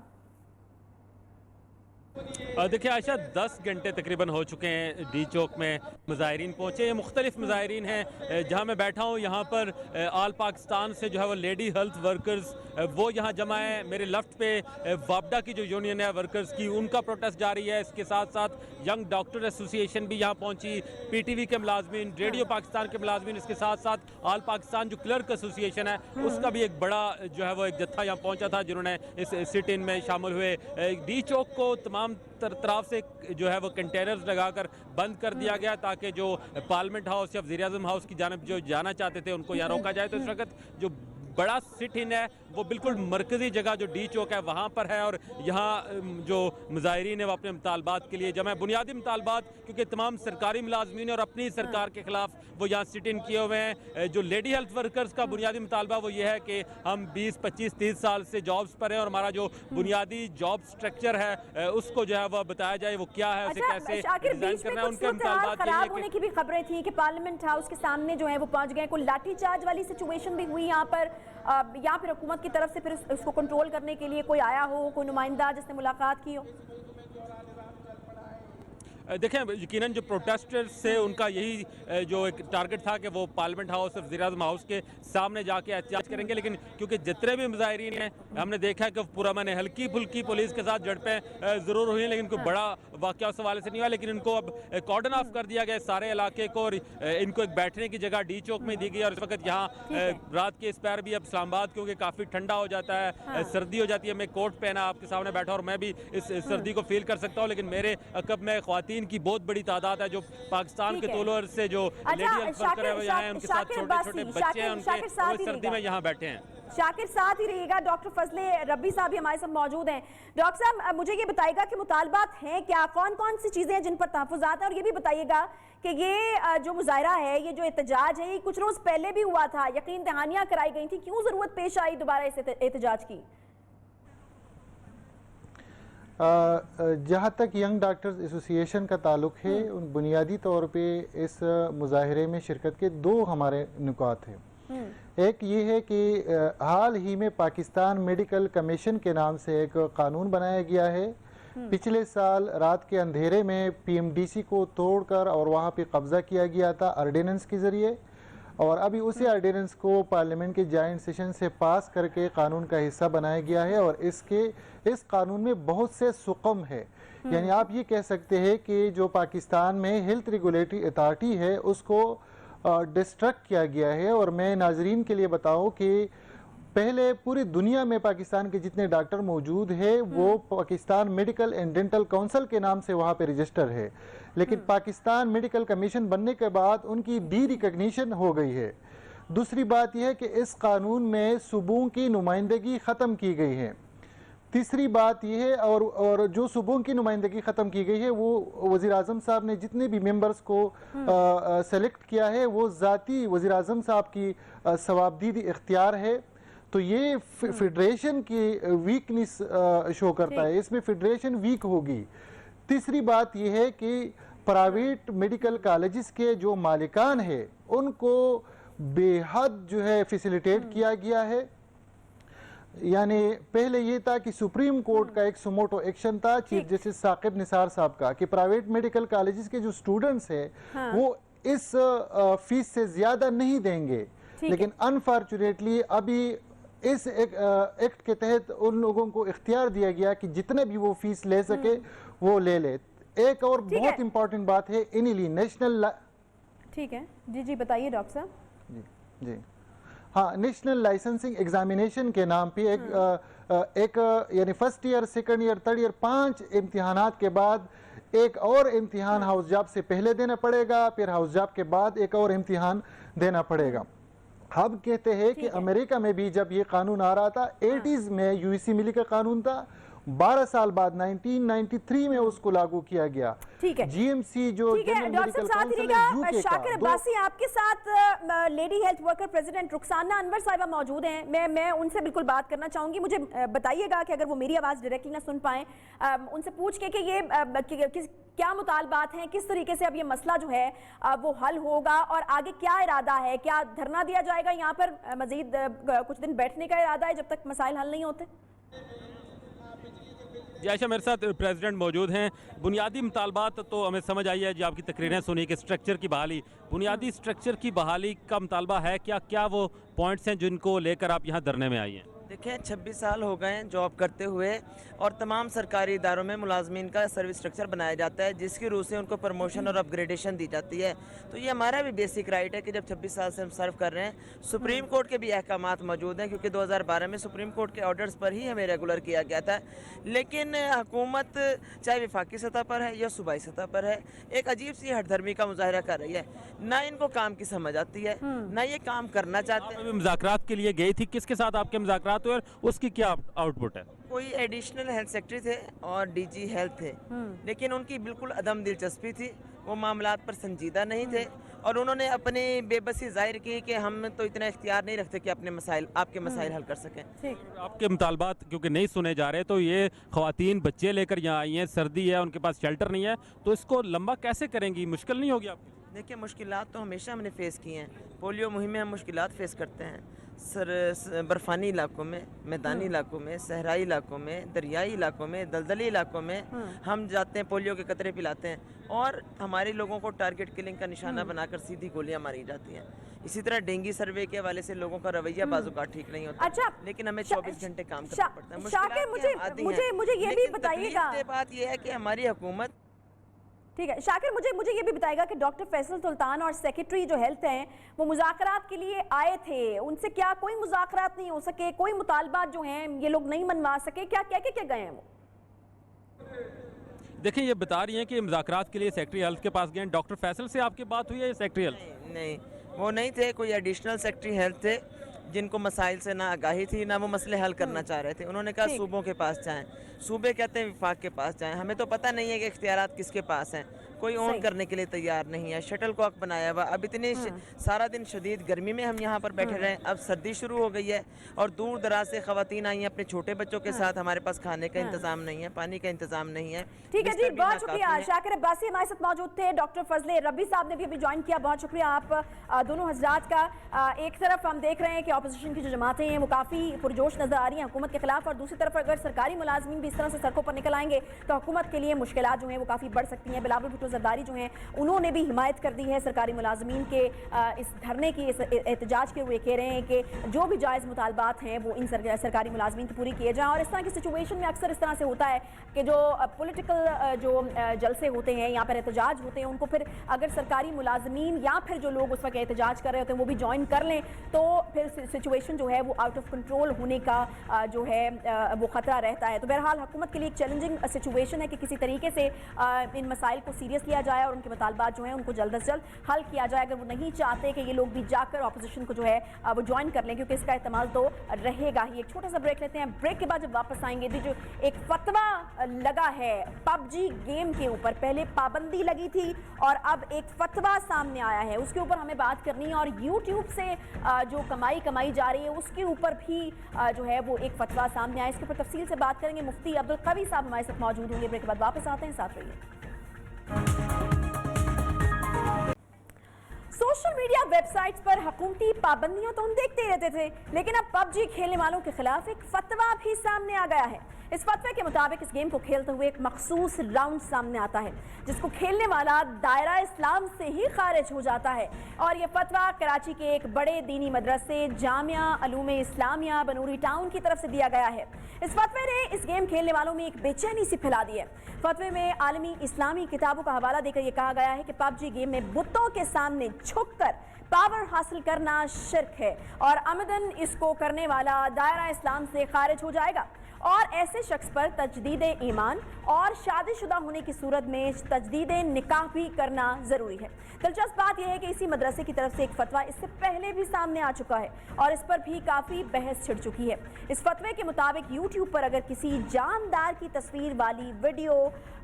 देखिए आयशा, 10 घंटे तकरीबन हो चुके हैं डी चौक में मुजाहिरीन पहुँचे। ये मुख्तलिफ मुजाहिरीन हैं। जहाँ मैं बैठा हूँ यहाँ पर ऑल पाकिस्तान से जो है वो लेडी हेल्थ वर्कर्स वो यहाँ जमा है। मेरे लेफ्ट पे वापडा की जो यूनियन है वर्कर्स की, उनका प्रोटेस्ट जारी है। इसके साथ साथ यंग डॉक्टर एसोसिएशन भी यहाँ पहुँची, PTV के मुलाजमीन, रेडियो पाकिस्तान के मुलाजमीन, इसके साथ साथ ऑल पाकिस्तान जो क्लर्क एसोसिएशन है उसका भी एक बड़ा जो है वो एक जत्था यहाँ पहुँचा था जिन्होंने इस सिट इन में शामिल हुए। डी चौक को तमाम तरफ से जो है वो कंटेनर्स लगाकर बंद कर दिया गया ताकि जो पार्लियामेंट हाउस या वज़ीर आज़म हाउस की जानिब जो जाना चाहते थे उनको यहाँ रोका जाए। तो इस वक्त जो बड़ा सिट इन है वो बिल्कुल मरकज़ी जगह जो डी चौक है वहाँ पर है और यहाँ जो मुजाहिरीन है वो अपने मुतालबात के लिए जमा है। बुनियादी मुतालबात, क्योंकि तमाम सरकारी मुलाजमीन और अपनी सरकार के खिलाफ वो यहाँ सिट इन किए हुए हैं। जो लेडी हेल्थ वर्कर्स का बुनियादी मुतालबा वो ये है कि हम 20, 25, 30 साल से जॉब्स पर हैं और हमारा जो बुनियादी जॉब स्ट्रक्चर है उसको जो है वो बताया जाए वो क्या है, उसे कैसे डिज़ाइन करना है। उनके मुतालबात खराब होने की भी खबरें थी कि पार्लियामेंट हाउस के सामने जो है वो पहुंच गए, कोई लाठीचार्ज वाली सिचुएशन भी हुई यहाँ पर, या फिर हुकूमत की तरफ से फिर उसको कंट्रोल करने के लिए कोई आया हो, कोई नुमाइंदा जिसने मुलाकात की हो? देखें यकीनन जो प्रोटेस्टर्स से उनका यही जो एक टारगेट था कि वो पार्लियामेंट हाउस और वज़ीर-ए-आज़म हाउस के सामने जाके एहतजाज करेंगे, लेकिन क्योंकि जितने भी मुजाहिरीन हैं हमने देखा है कि पूरा मैंने हल्की फुल्की पुलिस के साथ झड़पें ज़रूर हुई हैं, लेकिन कोई बड़ा वाक़या उस हवाले से नहीं हुआ। लेकिन इनको अब कॉर्डन ऑफ कर दिया गया सारे इलाके को, और इनको एक बैठने की जगह डी चौक में दी गई। और इस वक्त यहाँ रात के इस पैर भी अब इस्लामाबाद क्योंकि काफ़ी ठंडा हो जाता है, सर्दी हो जाती है, मैं कोट पहना आपके सामने बैठा और मैं भी इस सर्दी को फील कर सकता हूँ, लेकिन मेरे अकब में ख्वातीन की बहुत बड़ी तादाद है जो पाकिस्तान के तौर से जो लेडी हेल्थ वर्कर है वो यहाँ हैं, उनके साथ छोटे छोटे बच्चे हैं उनके, वो सर्दी में यहाँ बैठे हैं। शाकिर साथ ही रहिएगा। डॉक्टर फजले रब्बी साहब भी हमारे साथ मौजूद हैं। डॉक्टर साहब मुझे ये बताइएगा कि मुतालबात हैं क्या, कौन कौन सी चीज़ें हैं जिन पर तहफ़्फ़ुज़ात हैं, और ये भी बताइएगा कि ये जो मुजाहरा है, ये जो एहतजाज है, ये कुछ रोज़ पहले भी हुआ था, यकीन दहानियाँ कराई गई थी, क्यों ज़रूरत पेश आई दोबारा इस एहतजाज की? जहाँ तक यंग डॉक्टर्स एसोसिएशन का ताल्लुक़ है, उन बुनियादी तौर पे इस मुजाहरे में शिरकत के दो हमारे नुकात हैं। एक ये है कि हाल ही में पाकिस्तान मेडिकल कमीशन के नाम से एक कानून बनाया गया है। पिछले साल रात के अंधेरे में पीएमडीसी को तोड़कर और वहाँ पे कब्ज़ा किया गया था ऑर्डिनेंस के ज़रिए, और अभी उसी ऑर्डिनेंस को पार्लियामेंट के जॉइंट सेशन से पास करके कानून का हिस्सा बनाया गया है। और इस कानून में बहुत से सुकम है, यानी आप ये कह सकते हैं कि जो पाकिस्तान में हेल्थ रेगुलेटरी अथॉरिटी है उसको डिस्ट्रक्ट किया गया है। और मैं नाजरीन के लिए बताऊं कि पहले पूरी दुनिया में पाकिस्तान के जितने डॉक्टर मौजूद है वो Pakistan medical and dental council के नाम से वहाँ पे रजिस्टर है, लेकिन पाकिस्तान मेडिकल कमीशन बनने के बाद उनकी डी रिकग्निशन हो गई है। दूसरी बात यह है कि इस कानून में सूबों की नुमाइंदगी ख़त्म की गई है। तीसरी बात यह है और जो सूबों की नुमाइंदगी ख़त्म की गई है वो वज़ीर आज़म साहब ने जितने भी मेंबर्स को सेलेक्ट किया है वो ज़ाती वज़ीर आज़म साहब की सवाबदीदी इख्तियार है। तो ये फेडरेशन की वीकनेस शो करता है, इसमें फेडरेशन वीक होगी। तीसरी बात यह है कि प्राइवेट मेडिकल कॉलेजेस के जो मालिकान है उनको बेहद जो है फैसिलिटेट किया गया है। यानी पहले ये था कि सुप्रीम कोर्ट का एक सुमोटो एक्शन था चीफ जस्टिस साकिब निसार साहब का कि प्राइवेट मेडिकल कॉलेजेस के जो स्टूडेंट्स हैं वो इस फीस से ज़्यादा नहीं देंगे, लेकिन अनफॉर्चुनेटली अभी इस एक्ट के तहत उन लोगों को इख्तियार दिया गया कि जितने भी वो फीस ले सके वो ले ले। एक और बहुत इंपॉर्टेंट बात है इनिली नेशनल, ठीक है जी जी बताइए डॉक्टर साहब। जी जी हाँ, नेशनल लाइसेंसिंग एग्जामिनेशन के नाम पे एक यानी first year second year third year 5 इम्तिहानात के बाद एक और इम्तिहान हाउस जॉब से पहले देना पड़ेगा, फिर हाउस जॉब के बाद एक और इम्तिहान देना पड़ेगा। हम कहते हैं कि अमेरिका में भी जब ये कानून आ रहा था 80s में यूसी मिली का कानून था, 12 साल बाद 1993 में उसको लागू किया गया। ठीक है, जीएमसी जो डॉक्टर साथ रहिएगा। शाकिर अब्बासी आपके साथ lady health worker president Rukhsana Anwar साहिबा मौजूद हैं, मैं उनसे बिल्कुल बात करना चाहूंगी। मुझे बताइएगा कि अगर वो मेरी आवाज़ डायरेक्टली ना सुन पाएं, उनसे पूछ के कि ये क्या मुतालबात हैं, किस तरीके से अब ये मसला जो है वो हल होगा और आगे क्या इरादा है, क्या धरना दिया जाएगा यहाँ पर, मजीद कुछ दिन बैठने का इरादा है जब तक मसाइल हल नहीं होते? जी आयशा, मेरे साथ प्रेसिडेंट मौजूद हैं। बुनियादी मुतालबात तो हमें समझ आई है, जो आपकी तकरीरें सुनी कि स्ट्रक्चर की बहाली, बुनियादी स्ट्रक्चर की बहाली का मुतालबा है क्या, क्या वो पॉइंट्स हैं जिनको लेकर आप यहाँ धरने में आई हैं? देखिए 26 साल हो गए हैं जॉब करते हुए और तमाम सरकारी इदारों में मुलाजमीन का सर्विस स्ट्रक्चर बनाया जाता है जिसकी रूह से उनको प्रमोशन और अपग्रेडेशन दी जाती है। तो ये हमारा भी बेसिक राइट है कि जब 26 साल से हम सर्व कर रहे हैं, सुप्रीम कोर्ट के भी अहकामात मौजूद हैं क्योंकि 2012 में सुप्रीम कोर्ट के ऑर्डर्स पर ही हमें रेगुलर किया गया था। लेकिन हुकूमत चाहे वफाकी सतह पर है या सूबाई सतह पर है, एक अजीब सी हठधर्मी का मुजाहरा कर रही है। ना इनको काम की समझ आती है, ना ये काम करना चाहते हैं। मुज़ाकरात के लिए गई थी, किसके साथ आपके मुज़ाकरात हुए और उसकी क्या आउटपुट है? कोई एडिशनल हेल्थ सेक्रेटरी थे और डीजी हेल्थ थे, लेकिन उनकी बिल्कुल अदम दिलचस्पी थी, वो मामलात पर संजीदा नहीं थे और उन्होंने अपनी बेबसी जाहिर की कि हम तो इतना इख्तियार नहीं रखते कि अपने मसाइल आपके मसाइल हल कर सकें। आपके मुतालबात क्योंकि नहीं सुने जा रहे, तो ये ख़वातीन बच्चे लेकर यहाँ आई हैं, सर्दी है, उनके पास शेल्टर नहीं है, तो इसको लंबा कैसे करेंगी? मुश्किल नहीं होगी आपकी? देखिए मुश्किलात तो हमेशा हमने फेस की हैं, पोलियो मुहिम में हम मुश्किलात फेस करते हैं, बर्फानी इलाकों में, मैदानी इलाकों में, सहराई इलाकों में, दरियाई इलाकों में, दलदली इलाकों में हम जाते हैं, पोलियो के कतरे पिलाते हैं और हमारे लोगों को टारगेट किलिंग का निशाना बनाकर सीधी गोलियां मारी जाती हैं। इसी तरह डेंगू सर्वे के हवाले से लोगों का रवैया बाज़ ठीक नहीं होता। अच्छा, लेकिन हमें 24 घंटे काम करना पड़ता है। शाकिर, मुझे ये भी बताइएगा, बात ये है कि हमारी हुकूमत, ठीक है शाकिर, मुझे ये भी बताएगा कि डॉक्टर फैसल सुल्तान और सेक्रेटरी जो हेल्थ हैं वो मुज़ाकरात के लिए आए थे, उनसे क्या कोई मुज़ाकरात नहीं हो सके, कोई मुतालबात जो हैं ये लोग नहीं मनवा सके, क्या कह के गए हैं वो? देखिए ये बता रही हैं कि मुज़ाकरात के लिए सेक्रेटरी हेल्थ के पास गए। डॉक्टर फैसल से आपकी बात हुई है या सेक्रेटरी हेल्थ? नहीं, वो नहीं थे, कोई एडिशनल सेक्रेटरी हेल्थ थे जिनको मसाइल से ना आगाही थी ना वो मसले हल करना चाह रहे थे। उन्होंने कहा सूबों के पास जाएं, सूबे कहते हैं विफाक के पास जाएं। हमें तो पता नहीं है कि इख्तियारात किसके पास हैं, कोई ऑन करने के लिए तैयार नहीं है। शटल कॉक बनाया हुआ, अब इतनी सारा दिन शदीद गर्मी में हम यहाँ पर बैठे रहे, अब सर्दी शुरू हो गई है और दूर दराज से खवातीन आई हैं अपने छोटे बच्चों के साथ। हमारे पास खाने का इंतजाम नहीं है, पानी का इंतजाम नहीं है। ठीक है जी, बहुत शुक्रिया। शाकिर अब्बासी हमारे साथ मौजूद थे, डॉक्टर फजले रब्बी साहब ने भी अभी ज्वाइन किया, बहुत शुक्रिया आप दोनों हजरात का। एक तरफ हम देख रहे हैं कि अपोजिशन की जो जमातें हैं वो काफ़ी पुरजोश नजर आ रही हैं हुकूमत के खिलाफ, और दूसरी तरफ अगर सरकारी मुलाजमीन भी इस तरह से सड़कों पर निकल आएंगे तो हुकूमत के लिए मुश्किलात जो हैं वो काफ़ी बढ़ सकती हैं। बिलावल भुट्टो जरदारी जो हैं उन्होंने भी हिमायत कर दी है सरकारी मुलाजमीन के इस धरने की, इस एहतजाज के। वो ये कह रहे हैं कि जो भी जायज़ मुतालबात हैं वो इन सरकारी मुलाजमीन की पूरी किए जाएँ। और इस तरह की सिचुएशन में अक्सर इस तरह से होता है कि जो पॉलिटिकल जो जलसे होते हैं, यहाँ पर एहतजाज होते हैं, उनको फिर अगर सरकारी मुलाजमीन या फिर जो लोग उस वक्त एहतजाज कर रहे होते हैं वो भी ज्वाइन कर लें तो फिर सिचुएशन जो है वो आउट ऑफ कंट्रोल होने का जो है वो ख़तरा रहता है। तो बहरहाल हुकूमत के लिए एक चैलेंजिंग सिचुएशन है कि किसी तरीके से इन मसाइल को सीरियस लिया जाए और उनके मुतालबात जो हैं उनको जल्द से जल्द हल किया जाए। अगर वो नहीं चाहते कि ये लोग भी जाकर अपोजिशन को जो है वो ज्वाइन कर लें, क्योंकि इसका इस्तेमाल तो रहेगा ही। एक छोटा सा ब्रेक लेते हैं, ब्रेक के बाद जब वापस आएंगे जो एक फतवा लगा है पबजी गेम के ऊपर, पहले पाबंदी लगी थी और अब एक फतवा सामने आया है, उसके ऊपर हमें बात करनी है। और यूट्यूब से जो कमाई जा रही है उसके ऊपर भी जो है वो एक फतवा सामने आया, इसके ऊपर तफसील से बात करेंगे। मुफ्ती अब्दुल कवी साहब हमारे साथ मौजूद होंगे। ब्रेक के बाद वापस आते हैं, साथ रहिए। सोशल मीडिया वेबसाइट्स पर हुकूमती पाबंदियां तो हम देखते ही रहते थे, लेकिन अब पबजी खेलने वालों के खिलाफ एक फतवा भी सामने आ गया है। इस फतवे के मुताबिक इस गेम को खेलते हुए एक मखसूस राउंड सामने आता है जिसको खेलने वाला दायरा इस्लाम से ही खारिज हो जाता है। और ये फतवा कराची के एक बड़े दीनी मदरसे जामिया अलूमे इस्लामिया बनूरी टाउन की तरफ से दिया गया है। इस फतवे ने इस गेम खेलने वालों में एक बेचैनी सी फैला दी है। फतवे में आलमी इस्लामी किताबों का हवाला देकर यह कहा गया है कि पबजी गेम में बुतों के सामने झुककर पावर हासिल करना शिर्क है और अमदन इसको करने वाला दायरा इस्लाम से खारिज हो जाएगा और ऐसे शख्स पर तजदीद ईमान और शादीशुदा होने की सूरत में तजदीद निकाह भी करना ज़रूरी है। दिलचस्प बात यह है कि इसी मदरसे की तरफ से एक फतवा इससे पहले भी सामने आ चुका है और इस पर भी काफ़ी बहस छिड़ चुकी है। इस फतवे के मुताबिक यूट्यूब पर अगर किसी जानदार की तस्वीर वाली वीडियो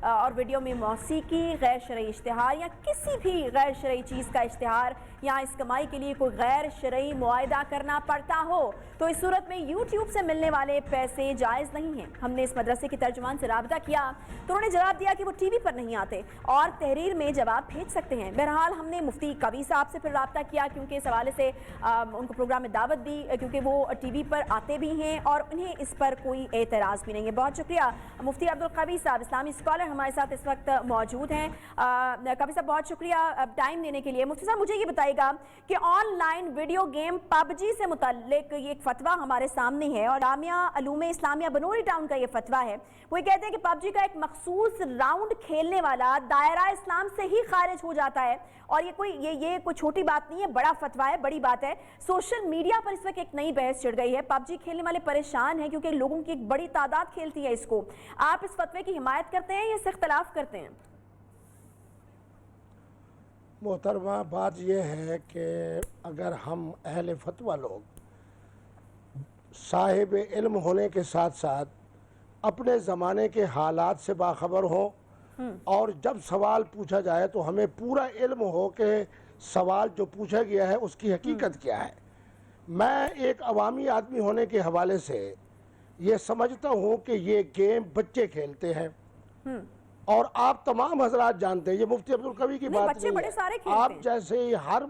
और वीडियो में मौसीकी, गैर शरई इश्तिहार या किसी भी गैर शरई चीज़ का इश्तिहार या इस कमाई के लिए कोई गैर शरई मुआहदा करना पड़ता हो तो इस सूरत में यूट्यूब से मिलने वाले पैसे जायज़ नहीं है। हमने इस मदरसे के तर्जुमान से राब्ता किया तो उन्होंने जवाब दिया कि वो टीवी पर नहीं आते और तहरीर में जवाब भेज सकते हैं। बहरहाल हमने मुफ्ती कवी साहब से फिर राब्ता किया क्योंकि इस हवाले से उनको प्रोग्राम में दावत दी क्योंकि वो टीवी पर आते भी हैं और उन्हें इस पर कोई एतराज़ भी नहीं है। बहुत शुक्रिया मुफ्ती अब्दुल कवी साहब, इस्लामी स्कॉलर हमारे साथ इस वक्त मौजूद हैं। कवी साहब बहुत शुक्रिया टाइम देने के लिए। मुफ्ती साहब मुझे ये बताइएगा कि ऑनलाइन वीडियो गेम पबजी से मुताल्लिक ये एक फतवा हमारे सामने है और जामिया अलूमे इस्लामिया बनूरी टाउन का ये फतवा है। वो कहते हैं कि पबजी का एक मखसूस राउंड खेलने वाला दायरा इस्लाम से ही खारिज हो जाता है और ये कोई छोटी बात नहीं है, बड़ा फतवा है, बड़ी बात है। सोशल मीडिया पर इस वक्त एक नई बहस छिड़ गई है। पबजी खेलने वाले परेशान हैं क्योंकि लोगों की एक बड़ी तादाद खेलती है इसको। आप इस फतवे की हिमायत करते हैं या इससे इख्तलाफ करते हैं? मोहतरमा, बात यह है कि अगर हम अहले फतवा लोग साहिब इल्म होने के साथ साथ अपने ज़माने के हालात से बाखबर हो और जब सवाल पूछा जाए तो हमें पूरा इल्म हो कि सवाल जो पूछा गया है उसकी हकीकत क्या है। मैं एक अवामी आदमी होने के हवाले से ये समझता हूँ कि ये गेम बच्चे खेलते हैं और आप तमाम हजरात जानते हैं, ये मुफ्ती अब्दुल कवी की बात नहीं है। आप जैसे हर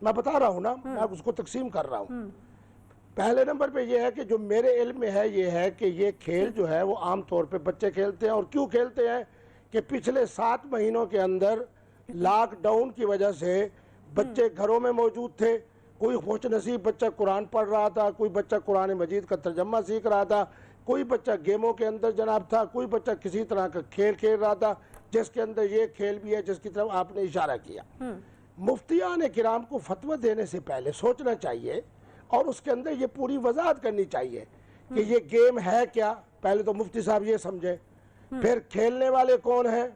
میں بتا رہا ہوں نا، میں اس کو تقسیم کر رہا ہوں۔ پہلے نمبر پہ یہ ہے کہ جو میرے علم میں ہے یہ ہے کہ یہ کھیل جو ہے وہ عام طور پہ بچے کھیلتے ہیں، اور کیوں کھیلتے ہیں کہ پچھلے 7 مہینوں کے اندر لاک ڈاؤن کی وجہ سے بچے گھروں میں موجود تھے، کوئی خوش نصیب بچہ قرآن پڑھ رہا تھا، کوئی بچہ قرآن مجید کا ترجمہ سیکھ رہا تھا، کوئی بچہ گیموں کے اندر جناب تھا، کوئی بچہ کسی طرح کا کھیل کھیل رہا تھا، جس کے اندر یہ کھیل بھی ہے جس کی طرف آپ نے اشارہ کیا۔ مفتیان کرام کو فتویٰ دینے سے پہلے سوچنا چاہیے اور اس کے اندر یہ پوری وضاحت کرنی چاہیے کہ یہ گیم ہے کیا۔ پہلے تو مفتی صاحب یہ سمجھے، پھر کھیلنے والے کون ہیں،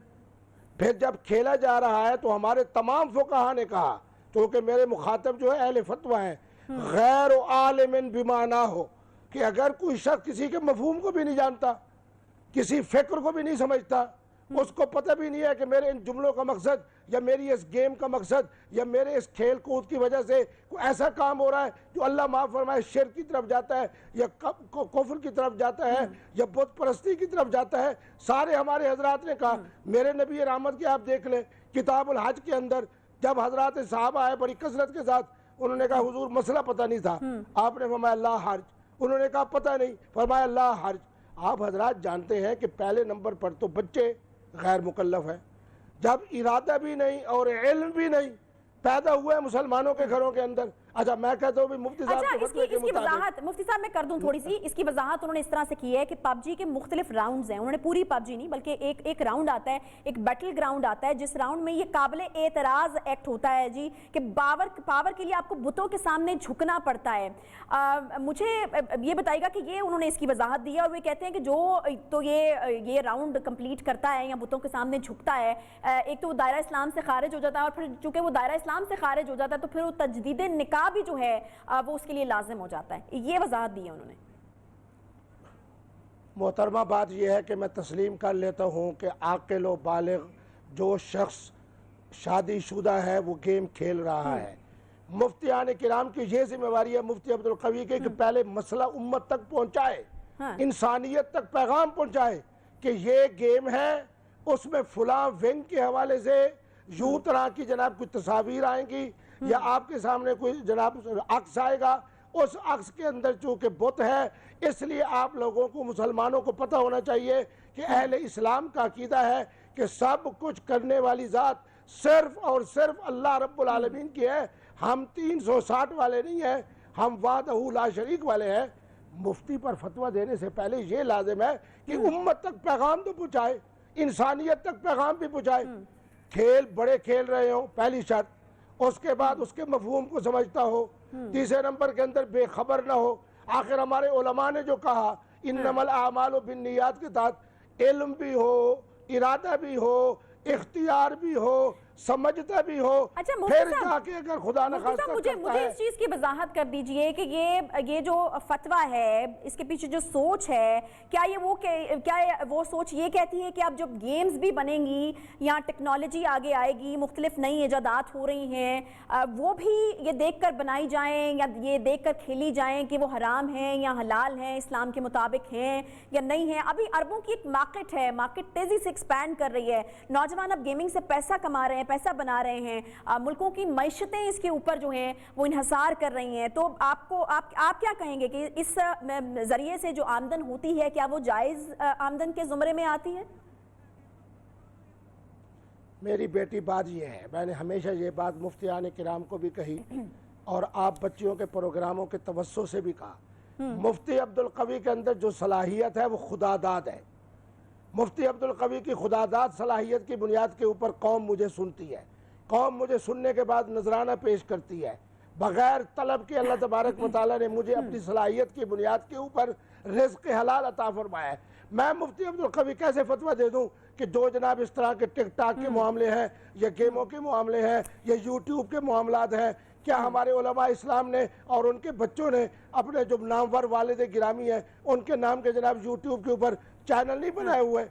پھر جب کھیلا جا رہا ہے تو ہمارے تمام فقہا نے کہا، کیونکہ میرے مخاطب جو ہے اہل فتویٰ ہیں، غیر عالم بما نہ ہو، کہ اگر کوئی شخص کسی کے مفہوم کو بھی نہیں جانتا، کسی فکر کو بھی نہیں سمجھتا، اس کو پتہ بھی نہیں ہے کہ میرے ان جملوں کا مقصد یا میری اس گیم کا مقصد یا میرے اس کھیل کود کی وجہ سے کوئی ایسا کام ہو رہا ہے جو اللہ معاف فرمائے شرک کی طرف جاتا ہے یا کفر کی طرف جاتا ہے یا بت پرستی کی طرف جاتا ہے۔ سارے ہمارے حضرات نے کہا، میرے نبی رحمت کے آپ دیکھ لیں کتاب الحج کے اندر جب حضرات صحابہ آئے بڑی کثرت کے ساتھ، انہوں نے کہا حضور مسئلہ پتہ نہیں تھا، آپ نے فرمایا لا حرج، انہوں نے کہا پتہ نہیں، فرمایا لا حرج۔ آپ حضرات جانتے ہیں کہ پہلے نمبر پر تو بچے غیر مکلف ہیں، جب ارادہ بھی نہیں اور علم بھی نہیں، پیدا ہوئے ہیں مسلمانوں کے گھروں کے اندر۔ اچھا میں کہتا ہوں بھی مفتی صاحب کے فتوے کے اس کی مطابق وضاحت مفتی صاحب میں کر دوں تھوڑی سی، اس کی وضاحت انہوں نے اس طرح سے کی ہے کہ پب جی کے مختلف راؤنڈز ہیں، انہوں نے پوری پب جی نہیں بلکہ ایک راؤنڈ آتا ہے، ایک بیٹل گراؤنڈ آتا ہے جس راؤنڈ میں یہ قابل اعتراض ایکٹ ہوتا ہے جی کہ پاور کے لیے آپ کو بتوں کے سامنے جھکنا پڑتا ہے۔ مجھے یہ بتائے گا کہ یہ انہوں نے اس کی وضاحت دی ہے اور وہ کہتے ہیں کہ جو تو یہ راؤنڈ کمپلیٹ کرتا ہے یا بتوں کے سامنے جھکتا ہے، ایک تو وہ دائرہ اسلام سے خارج ہو جاتا ہے، اور پھر چونکہ وہ دائرہ اسلام سے خارج ہو جاتا ہے تو پھر وہ تجدید نکاح بھی جو ہے وہ اس کے لیے لازم ہو جاتا ہے۔ یہ وضاحت دی ہے انہوں نے۔ محترمہ بات یہ ہے کہ میں تسلیم کر لیتا ہوں کہ عاقل و بالغ جو شخص شادی شدہ ہے وہ گیم کھیل رہا ہے۔ مفتیان کرام کی یہ ذمہ داری ہے مفتی عبدالقوی کے کہ پہلے مسئلہ امت تک پہنچائے، انسانیت تک پیغام پہنچائے کہ یہ گیم ہے، اس میں فلاں ونگ کے حوالے سے یوں طرح کی جناب کوئی تصاویر آئیں گی یا آپ کے سامنے کوئی جناب عکس آئے گا، اس عکس کے اندر چونکہ بت ہے، اس لیے آپ لوگوں کو مسلمانوں کو پتہ ہونا چاہیے کہ اہل اسلام کا عقیدہ ہے کہ سب کچھ کرنے والی ذات صرف اور صرف اللہ رب العالمین کی ہے، ہم 360 والے نہیں ہیں، ہم وحدہ لا شریک والے ہیں۔ مفتی پر فتویٰ دینے سے پہلے یہ لازم ہے کہ امت تک پیغام تو پہنچائے، انسانیت تک پیغام بھی پہنچائے۔ کھیل بڑے کھیل رہے ہوں پہلی شرط، اس کے بعد اس کے مفہوم کو سمجھتا ہو، تیسرے نمبر کے اندر بے خبر نہ ہو۔ آخر ہمارے علماء نے جو کہا انما الاعمال بالنیات کے تحت علم بھی ہو، ارادہ بھی ہو، اختیار بھی ہو، سمجھتا بھی ہو، پھر جا کے اگر خدا نخواستہ مجھے اس چیز کی وضاحت کر دیجئے کہ یہ جو فتویٰ ہے اس کے پیچھے جو سوچ ہے، کیا وہ سوچ یہ کہتی ہے کہ اب جب گیمز بھی بنیں گی یا ٹیکنالوجی آگے آئے گی، مختلف نئی ایجادات ہو رہی ہیں، وہ بھی یہ دیکھ کر بنائی جائیں یا یہ دیکھ کر کھیلی جائیں کہ وہ حرام ہیں یا حلال ہیں، اسلام کے مطابق ہیں یا نہیں ہیں؟ ابھی اربوں کی ایک مارکیٹ ہے، مارکیٹ تیزی سے ایکسپینڈ کر رہی ہے، نوجوان اب گیمنگ سے پیسہ کما رہے ہیں، پیسہ بنا رہے ہیں، ملکوں کی معیشتیں اس کے اوپر جو ہیں وہ انحصار کر رہی ہیں۔ تو آپ کیا کہیں گے کہ اس ذریعے سے جو آمدن ہوتی ہے کیا وہ جائز آمدن کے زمرے میں آتی ہے؟ میری بیٹی بات یہ ہے، میں نے ہمیشہ یہ بات مفتیان کرام کو بھی کہی اور آپ بچیوں کے پروگراموں کے توسط سے بھی کہا، مفتی عبدالقوی کے اندر جو صلاحیت ہے وہ خدا داد ہے۔ مفتی عبدالقوی کی خدا داد صلاحیت کی بنیاد کے اوپر قوم مجھے سنتی ہے، قوم مجھے سننے کے بعد نذرانہ پیش کرتی ہے، بغیر طلب کے اللہ تبارک و تعالیٰ نے مجھے اپنی صلاحیت کی بنیاد کے اوپر رزق حلال عطا فرمایا ہے۔ میں مفتی عبدالقوی کیسے فتویٰ دے دوں کہ جو جناب اس طرح کے ٹک ٹاک کے معاملے ہیں یا گیموں کے معاملے ہیں یا یوٹیوب کے معاملات ہیں، کیا ہمارے علماء اسلام نے اور ان کے بچوں نے اپنے جو نامور والد گرامی ہیں ان کے نام کے جناب یوٹیوب کے اوپر چینل نہیں بنائے ہوئے؟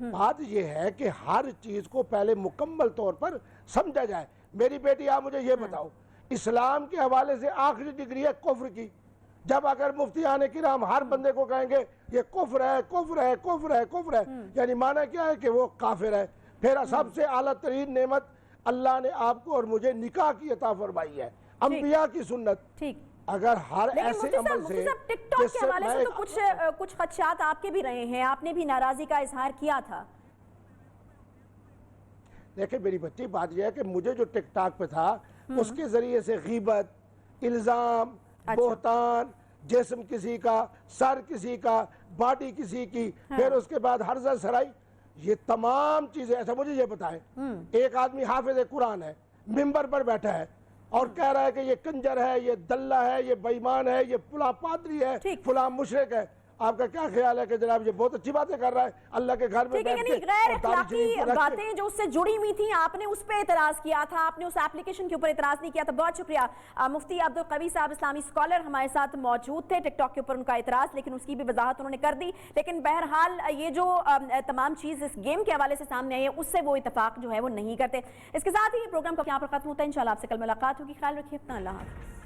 بات یہ ہے کہ ہر چیز کو پہلے مکمل طور پر سمجھا جائے۔ میری بیٹی آپ مجھے یہ بتاؤ، اسلام کے حوالے سے آخری ڈگری ہے کفر کی، جب اگر مفتیان کرام ہر بندے کو کہیں گے یہ کفر ہے کفر ہے کفر ہے کفر ہے، یعنی معنی کیا ہے کہ وہ کافر ہے۔ پھر سب سے اعلیٰ ترین نعمت اللہ نے آپ کو اور مجھے نکاح کی عطا فرمائی ہے، انبیاء کی سنت۔ ٹھیک، اگر ہر ایسے عمل مفتی سے صاحب ٹک ٹاک کے حوالے سے تو کچھ خدشات آپ کے بھی رہے ہیں، آپ نے بھی ناراضی کا اظہار کیا تھا۔ دیکھیں میری بچی، بات یہ ہے کہ مجھے جو ٹک ٹاک پہ تھا اس کے ذریعے سے غیبت، الزام، بہتان، جسم کسی کا، سر کسی کا، باڈی کسی کی، پھر اس کے بعد حرزہ سرائی، یہ تمام چیزیں ایسا مجھے یہ بتائیں، ایک آدمی حافظ قرآن ہے، ممبر پر بیٹھا ہے اور کہہ رہا ہے کہ یہ کنجر ہے، یہ دلہ ہے، یہ بے ایمان ہے، یہ فلاں پادری ہے، فلاں مشرک ہے، آپ کا کیا خیال ہے کہ جناب یہ بہت اچھی باتیں کر رہا ہے اللہ کے گھر میں بیٹھ کے؟ غیر اخلاقی باتیں جو اس سے جڑی ہوئی تھیں آپ نے اس پہ اعتراض کیا تھا، آپ نے اس اپلیکیشن کے اوپر اعتراض نہیں کیا تھا۔ بہت شکریہ مفتی عبدالقوی صاحب، اسلامی اسکالر ہمارے ساتھ موجود تھے۔ ٹک ٹاک کے اوپر ان کا اعتراض، لیکن اس کی بھی وضاحت انہوں نے کر دی۔ لیکن بہرحال یہ جو تمام چیز اس گیم کے حوالے سے سامنے آئی ہے اس سے وہ اتفاق جو ہے وہ نہیں کرتے۔ اس کے ساتھ ہی یہ پروگرام یہاں پر ختم ہوتا ہے، انشاءاللہ آپ سے کل ملاقات ہوگی۔ خیال رکھیے اپنا، اللہ حافظ۔